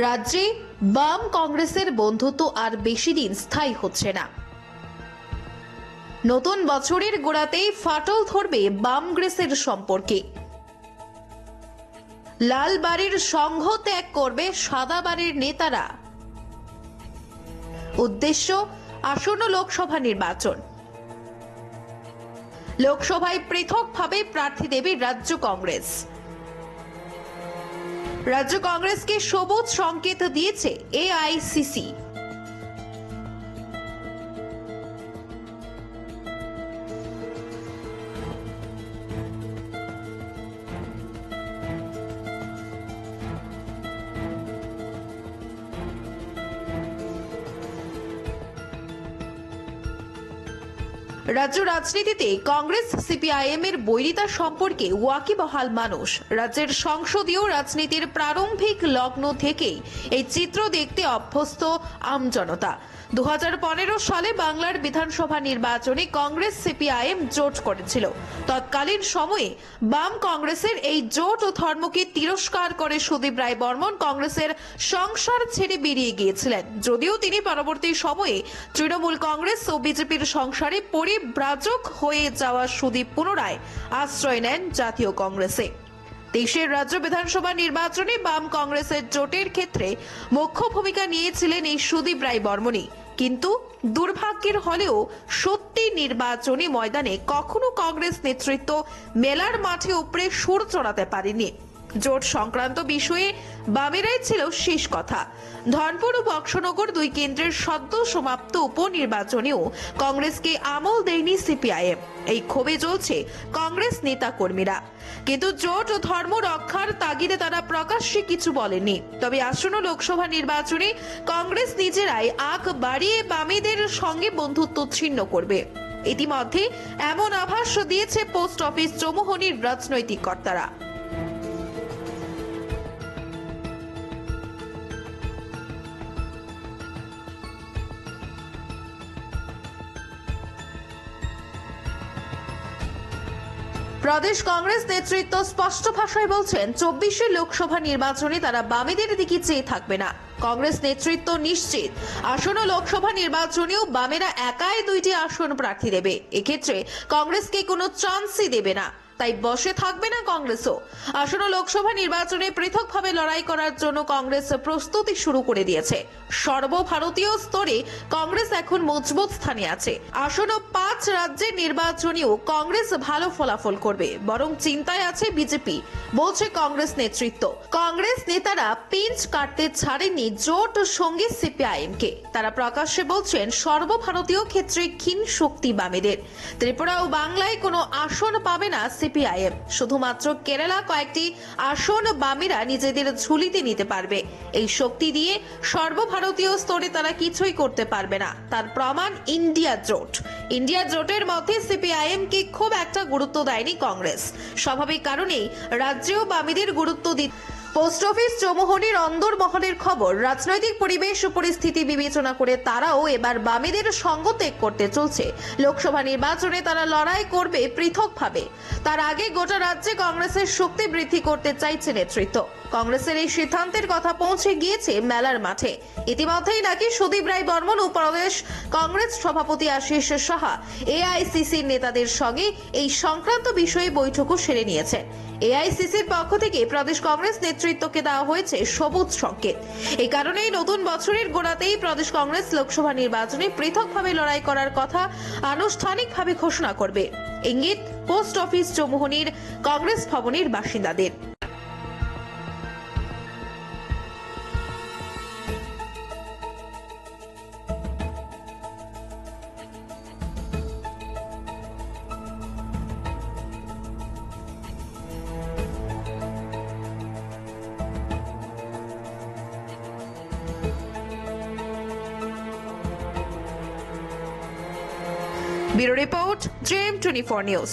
রাজ্যে বাম কংগ্রেসের বন্ধুত্ব আর বেশি দিন স্থায়ী হচ্ছে না। নতুন বছরের গোড়াতেই ফাটল ধরবে বামগ্রেসের সম্পর্কে। লাল বাড়ির সংঘ ত্যাগ করবে সাদা বাড়ির নেতারা। উদ্দেশ্য আসন্ন লোকসভা নির্বাচন। লোকসভায় পৃথকভাবে প্রার্থী দেবে রাজ্য কংগ্রেস। রাজ্য কংগ্রেসকে সবুজ সংকেত দিয়েছে এআইসিসি। রাজ্য রাজনীতিতে কংগ্রেস সিপিআইএম এর বৈরিতা সম্পর্কে ওয়াকিবহাল মানুষ। রাজ্যের সংসদীয় রাজনীতির প্রারম্ভিক লগ্ন থেকেই এই চিত্র দেখতে অভ্যস্ত আমজনতা। 2015 সালে বাংলার বিধানসভা নির্বাচনে কংগ্রেস সিপিআইএম জোট করেছিল। তৎকালীন সময়ে বাম কংগ্রেসের এই জোট ও ধর্মকে তিরস্কার করে সুদীপ রায় বর্মন কংগ্রেসের সংসার ছেড়ে বেরিয়ে গিয়েছিলেন। যদিও তিনি পরবর্তী সময়ে তৃণমূল কংগ্রেস ও বিজেপির সংসারে পরিব্রাজক হয়ে যাওয়া সুদীপ পুনরায় আশ্রয় নেন জাতীয় কংগ্রেসে। দেশের রাজ্য বিধানসভা নির্বাচনে বাম কংগ্রেসের জোটের ক্ষেত্রে মুখ্য ভূমিকা নিয়েছিলেন এই সুদীপ রায় বর্মনই। কিন্তু দুর্ভাগ্যের হলেও সত্যি নির্বাচনী ময়দানে কখনো কংগ্রেস নেতৃত্ব মেলার মাঠে উপরে সুর চড়াতে পারেনি। জোট সংক্রান্ত বিষয়ে বামেরাই ছিল শেষ কথা। ধনপুর ও বক্সনগর দুই কেন্দ্রের সদ্য সমাপ্ত উপনির্বাচনেও কংগ্রেসকে আমল দেয়নি সিপিআইএম। এই ক্ষোভে জ্বলছে কংগ্রেস নেতা কর্মীরা। কিন্তু জোট ও ধর্ম রক্ষার তাগিদে তারা প্রকাশ্যে কিছু বলেনি। তবে আসন্ন লোকসভা নির্বাচনে কংগ্রেস নিজেরাই আগ বাড়িয়ে বামেদের সঙ্গে বন্ধুত্ব ছিন্ন করবে। ইতিমধ্যে এমন আভাস দিয়েছে পোস্ট অফিস চৌমুহনীর রাজনৈতিক কর্তারা। প্রদেশ কংগ্রেস নেতৃত্ব স্পষ্ট ভাষায় বলছেন 24 লোকসভা নির্বাচনে তারা বামেদের দিকে চেয়ে থাকবে না। কংগ্রেস নেতৃত্ব নিশ্চিত আসন্ন লোকসভা নির্বাচনেও বামেরা একাই 2টি আসন প্রার্থী দেবে। এক্ষেত্রে কংগ্রেসকে কোনো চান্সই দেবে না, তাই বসে থাকবে না কংগ্রেসও। আসন্ন লোকসভা নির্বাচনে পৃথকভাবে লড়াই করার জন্য কংগ্রেস প্রস্তুতি শুরু করে দিয়েছে। সর্বভারতীয় স্তরে কংগ্রেস এখন মজবুত স্থানে আছে। আসন্ন 5 রাজ্যের নির্বাচনেও কংগ্রেস ভালো ফলাফল করবে, বরং চিন্তায় আছে বিজেপি, বলছে কংগ্রেস নেতৃত্ব। কংগ্রেস নেতারা পিঞ্চ কাটতে ছাড়েনি জোট সঙ্গী সিপিআইএম কে। তারা প্রকাশ্যে বলছেন সর্বভারতীয় ক্ষেত্রে ক্ষীণ শক্তি বামেদের। ত্রিপুরা ও বাংলায় কোনো আসন পাবে না সিপিআইএম। শুধুমাত্র কেরালা কয়েকটি আসন বামেরা নিজেদের ঝুলিতে নিতে পারবে। এই শক্তি দিয়ে সর্বভারতীয় স্তরে তারা কিছুই করতে পারবে না। তার প্রমাণ ইন্ডিয়া জোট। ইন্ডিয়া জোটের মধ্যে সিপিআইএম কে খুব একটা গুরুত্ব দেয়নি কংগ্রেস। স্বাভাবিক কারণেই রাজ্যেও বামেদের গুরুত্ব দিতে। পোস্ট অফিস চৌমুহনীর অন্দরমহলের খবর, রাজনৈতিক পরিবেশ ও পরিস্থিতি বিবেচনা করে তারাও এবার বামেদের সঙ্গ ত্যাগ করতে চলছে। লোকসভা নির্বাচনে তারা লড়াই করবে পৃথকভাবে। তার আগে গোটা রাজ্যে কংগ্রেসের শক্তি বৃদ্ধি করতে চাইছে নেতৃত্ব। কংগ্রেসের এই সিদ্ধান্তের কথা পৌঁছে গিয়েছে মেলার মাঠে। ইতিমধ্যেই নাকি সুদীপ রায় বর্মন ও প্রদেশ কংগ্রেস সভাপতি আশিস সাহা এআইসিসির নেতাদের সঙ্গে এই সংক্রান্ত বিষয়ে বৈঠকও সেরে নিয়েছেন। এআইসিসির পক্ষ থেকে প্রদেশ কংগ্রেস নেতৃত্বকে দেওয়া হয়েছে সবুজ সংকেত। এই কারণেই নতুন বছরের গোড়াতেই প্রদেশ কংগ্রেস লোকসভা নির্বাচনে পৃথকভাবে লড়াই করার কথা আনুষ্ঠানিকভাবে ঘোষণা করবে। ইঙ্গিত পোস্ট অফিস চৌমুহনীর কংগ্রেস ভবনের বাসিন্দাদের। Bureau report, JM24 news.